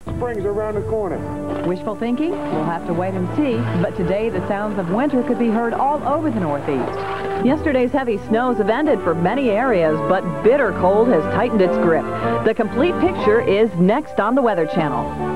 Spring's around the corner. Wishful thinking? We'll have to wait and see. But today, the sounds of winter could be heard all over the Northeast. Yesterday's heavy snows have ended for many areas, but bitter cold has tightened its grip. The complete picture is next on the Weather Channel.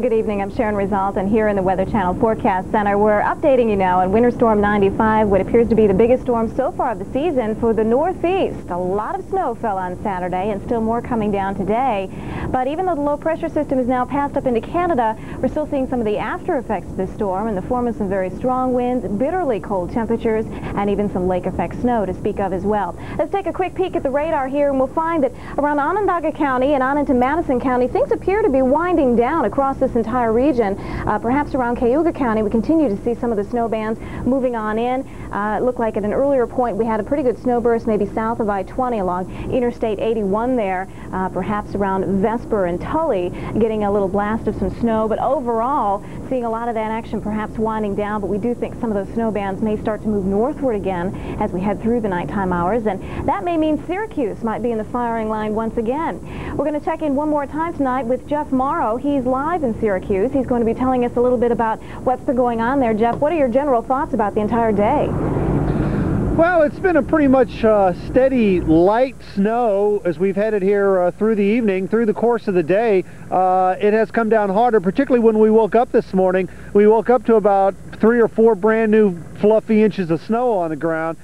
Good evening, I'm Sharon Rizalt, and here in the Weather Channel Forecast Center, we're updating you now on Winter Storm 95, what appears to be the biggest storm so far of the season for the Northeast. A lot of snow fell on Saturday and still more coming down today. But even though the low pressure system is now passed up into Canada, we're still seeing some of the after effects of this storm in the form of some very strong winds, bitterly cold temperatures, and even some lake effect snow to speak of as well. Let's take a quick peek at the radar here, and we'll find that around Onondaga County and on into Madison County, things appear to be winding down across this entire region. Perhaps around Cayuga County, we continue to see some of the snow bands moving on in. It looked like at an earlier point we had a pretty good snow burst maybe south of I-20 along Interstate 81 there, perhaps around Vesper and Tully, getting a little blast of some snow. But overall, seeing a lot of that action perhaps winding down, but we do think some of those snow bands may start to move northward again as we head through the nighttime hours, and that may mean Syracuse might be in the firing line once again. We're going to check in one more time tonight with Jeff Morrow. He's live in Syracuse. He's going to be telling us a little bit about what's been going on there. Jeff, what are your general thoughts about the entire day? Well, it's been a pretty much steady light snow as we've headed here through the evening. Through the course of the day, it has come down harder, particularly when we woke up this morning. We woke up to about 3 or 4 brand new fluffy inches of snow on the ground.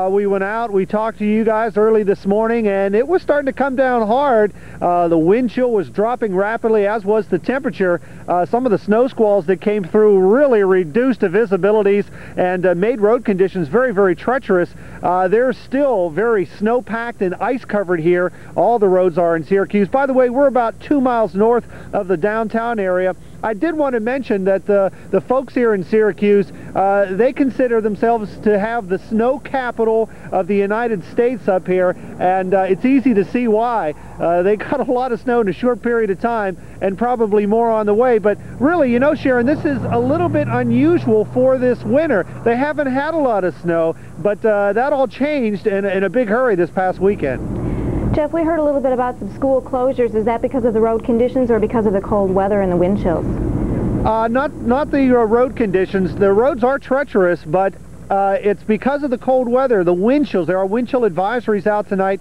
We went out, we talked to you guys early this morning, and it was starting to come down hard. The wind chill was dropping rapidly, as was the temperature. Some of the snow squalls that came through really reduced the visibilities and made road conditions very, very treacherous. They're still very snow-packed and ice-covered here. All the roads are in Syracuse. By the way, we're about 2 miles north of the downtown area. I did want to mention that the folks here in Syracuse, they consider themselves to have the snow capital of the United States up here, and it's easy to see why. They got a lot of snow in a short period of time, and probably more on the way. But really, you know, Sharon, this is a little bit unusual for this winter. They haven't had a lot of snow, but that all changed in a big hurry this past weekend. Jeff, we heard a little bit about some school closures. Is that because of the road conditions or because of the cold weather and the wind chills? Not the road conditions. The roads are treacherous, but it's because of the cold weather, the wind chills. There are wind chill advisories out tonight.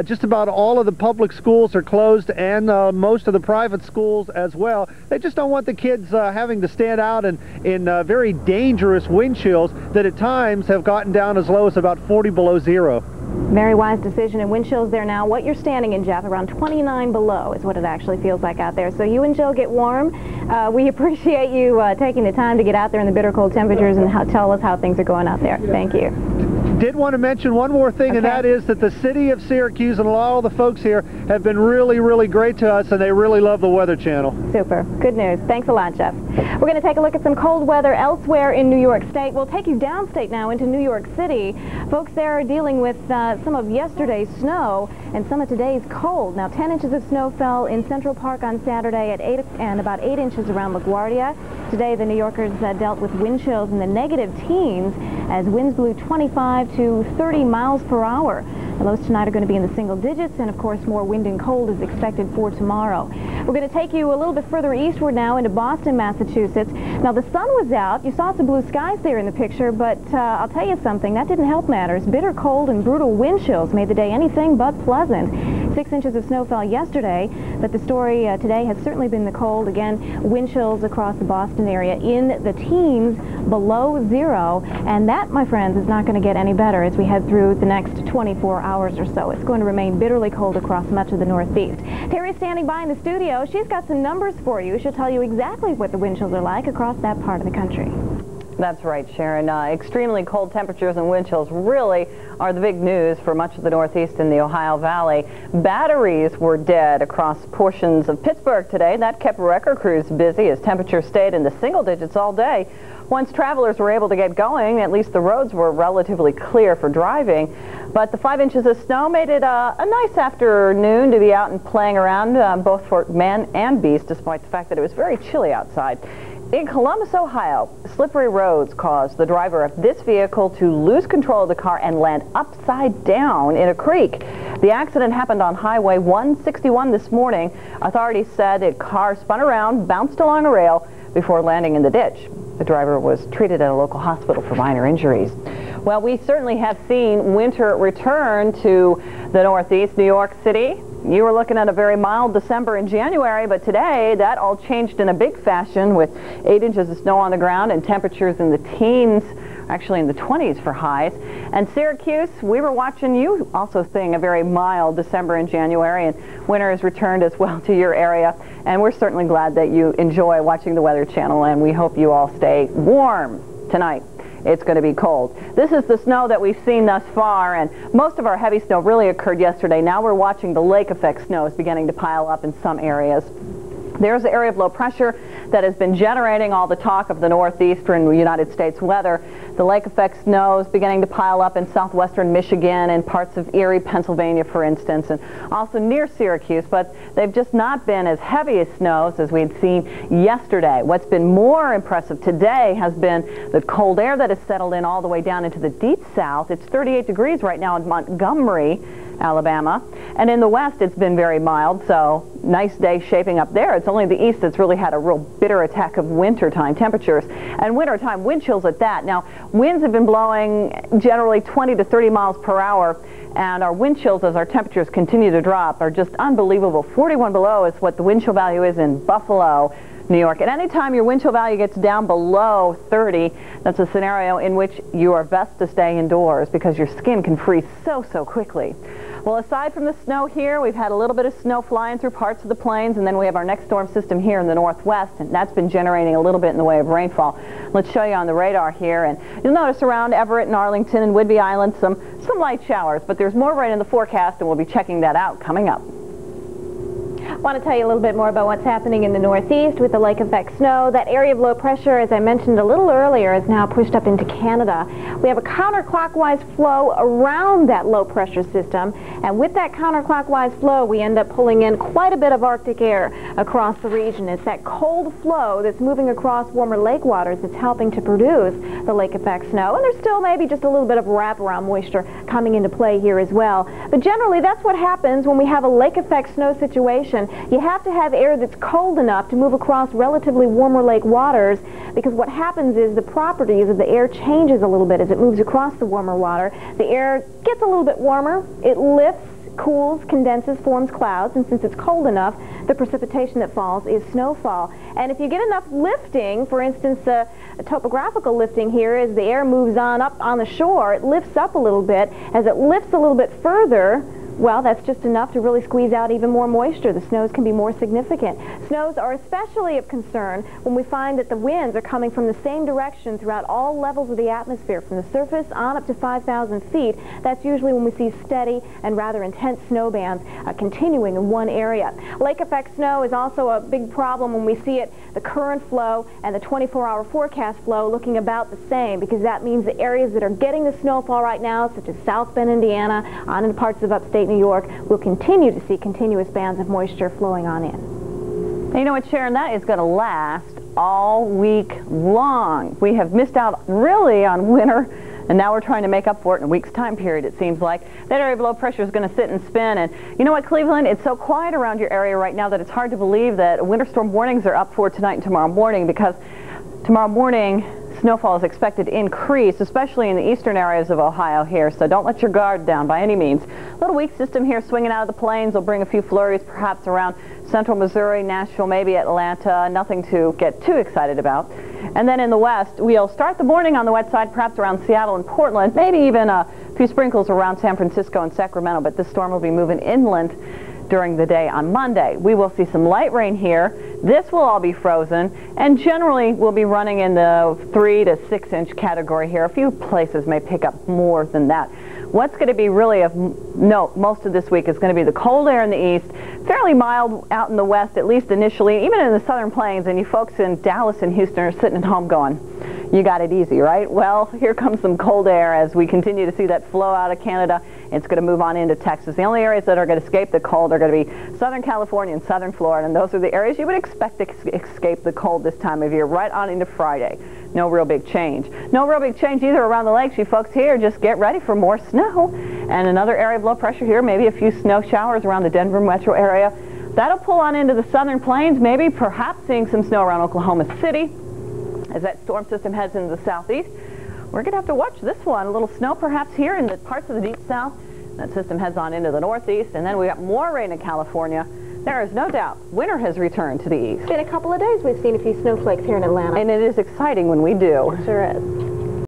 Just about all of the public schools are closed, and most of the private schools as well. They just don't want the kids having to stand out in very dangerous wind chills that at times have gotten down as low as about 40 below zero. Very wise decision, and wind chills there now. What you're standing in, Jeff, around 29 below is what it actually feels like out there. So you and Jill get warm. We appreciate you taking the time to get out there in the bitter cold temperatures and tell us how things are going out there. Thank you. Did want to mention one more thing, and that is that the city of Syracuse and all the folks here have been really, really great to us, and they really love the Weather Channel. Super. Good news. Thanks a lot, Jeff. We're going to take a look at some cold weather elsewhere in New York State. We'll take you downstate now into New York City. Folks there are dealing with some of yesterday's snow and some of today's cold. Now, 10 inches of snow fell in Central Park on Saturday at 8 and about 8 inches around LaGuardia. Today, the New Yorkers dealt with wind chills in the negative teens as winds blew 25 to 30 miles per hour. The lows tonight are going to be in the single digits, and of course more wind and cold is expected for tomorrow. We're going to take you a little bit further eastward now into Boston, Massachusetts. Now, the sun was out. You saw some blue skies there in the picture, but I'll tell you something, that didn't help matters. Bitter cold and brutal wind chills made the day anything but pleasant. 6 inches of snow fell yesterday, but the story today has certainly been the cold. Again, wind chills across the Boston area in the teens below zero, and that, my friends, is not going to get any better as we head through the next 24 hours or so. It's going to remain bitterly cold across much of the Northeast. Terry's standing by in the studio. She's got some numbers for you. She'll tell you exactly what the wind chills are like across that part of the country. That's right, Sharon. Extremely cold temperatures and wind chills really are the big news for much of the Northeast and the Ohio Valley. Batteries were dead across portions of Pittsburgh today. That kept wrecker crews busy as temperatures stayed in the single digits all day. Once travelers were able to get going, at least the roads were relatively clear for driving. But the 5 inches of snow made it a nice afternoon to be out and playing around, both for man and beast, despite the fact that it was very chilly outside. In Columbus, Ohio, slippery roads caused the driver of this vehicle to lose control of the car and land upside down in a creek. The accident happened on Highway 161 this morning. Authorities said the car spun around, bounced along a rail before landing in the ditch. The driver was treated at a local hospital for minor injuries. Well, we certainly have seen winter return to the Northeast. New York City, you were looking at a very mild December and January, but today that all changed in a big fashion with 8 inches of snow on the ground and temperatures in the teens, actually in the 20s for highs. And Syracuse, we were watching you also seeing a very mild December and January, and winter has returned as well to your area. And we're certainly glad that you enjoy watching the Weather Channel, and we hope you all stay warm tonight. It's going to be cold. This is the snow that we've seen thus far, and most of our heavy snow really occurred yesterday. Now we're watching the lake effect snows beginning to pile up in some areas. There's an area of low pressure that has been generating all the talk of the northeastern United States weather. The lake effect snows beginning to pile up in southwestern Michigan and parts of Erie, Pennsylvania, for instance, and also near Syracuse, but they've just not been as heavy as snows as we'd seen yesterday. What's been more impressive today has been the cold air that has settled in all the way down into the deep south. It's 38 degrees right now in Montgomery, Alabama, and in the west it's been very mild, so nice day shaping up there. It's only the east that's really had a real bitter attack of wintertime temperatures, and wintertime wind chills at that. Now, winds have been blowing generally 20 to 30 miles per hour, and our wind chills as our temperatures continue to drop are just unbelievable. 41 below is what the wind chill value is in Buffalo, New York. At any time your wind chill value gets down below 30, that's a scenario in which you are best to stay indoors because your skin can freeze so quickly. Well, aside from the snow here, we've had a little bit of snow flying through parts of the plains, and then we have our next storm system here in the northwest, and that's been generating a little bit in the way of rainfall. Let's show you on the radar here, and you'll notice around Everett and Arlington and Whidbey Island some light showers, but there's more rain in the forecast, and we'll be checking that out coming up. I want to tell you a little bit more about what's happening in the northeast with the lake effect snow. That area of low pressure, as I mentioned a little earlier, is now pushed up into Canada. We have a counterclockwise flow around that low pressure system, and with that counterclockwise flow we end up pulling in quite a bit of Arctic air across the region. It's that cold flow that's moving across warmer lake waters that's helping to produce the lake effect snow, and there's still maybe just a little bit of wraparound moisture coming into play here as well. But generally that's what happens when we have a lake effect snow situation. You have to have air that's cold enough to move across relatively warmer lake waters, because what happens is the properties of the air changes a little bit as it moves across the warmer water. The air gets a little bit warmer, it lifts, cools, condenses, forms clouds, and since it's cold enough, the precipitation that falls is snowfall. And if you get enough lifting, for instance, a topographical lifting here, as the air moves on up on the shore, it lifts up a little bit. As it lifts a little bit further, well, that's just enough to really squeeze out even more moisture. The snows can be more significant. Snows are especially of concern when we find that the winds are coming from the same direction throughout all levels of the atmosphere, from the surface on up to 5,000 feet. That's usually when we see steady and rather intense snow bands continuing in one area. Lake effect snow is also a big problem when we see it, the current flow and the 24-hour forecast flow looking about the same, because that means the areas that are getting the snowfall right now, such as South Bend, Indiana, on into parts of upstate New York, will continue to see continuous bands of moisture flowing on in. And you know what, Sharon, that is going to last all week long. We have missed out really on winter, and now we're trying to make up for it in a week's time period, it seems like. That area of low pressure is going to sit and spin, and you know what, Cleveland, it's so quiet around your area right now that it's hard to believe that winter storm warnings are up for tonight and tomorrow morning, because tomorrow morning snowfall is expected to increase, especially in the eastern areas of Ohio here, so don't let your guard down by any means. A little weak system here swinging out of the plains will bring a few flurries perhaps around central Missouri, Nashville, maybe Atlanta, nothing to get too excited about. And then in the west, we'll start the morning on the wet side, perhaps around Seattle and Portland, maybe even a few sprinkles around San Francisco and Sacramento, but this storm will be moving inland during the day on Monday. We will see some light rain here. This will all be frozen, and generally we'll be running in the 3 to 6 inch category here. A few places may pick up more than that. What's going to be really of note most of this week is going to be the cold air in the east, fairly mild out in the west, at least initially, even in the southern plains, and you folks in Dallas and Houston are sitting at home going, You got it easy, right? Well, here comes some cold air as we continue to see that flow out of Canada. It's going to move on into Texas. The only areas that are going to escape the cold are going to be Southern California and Southern Florida, and those are the areas you would expect to escape the cold this time of year, right on into Friday. No real big change. No real big change either around the lakes. You folks here, just get ready for more snow. And another area of low pressure here, maybe a few snow showers around the Denver metro area. That'll pull on into the southern plains, maybe perhaps seeing some snow around Oklahoma City as that storm system heads into the southeast. We're going to have to watch this one. A little snow perhaps here in the parts of the deep south. That system heads on into the northeast, and then we got more rain in California. There is no doubt winter has returned to the east. It's been a couple of days we've seen a few snowflakes here in Atlanta. And it is exciting when we do. It sure is.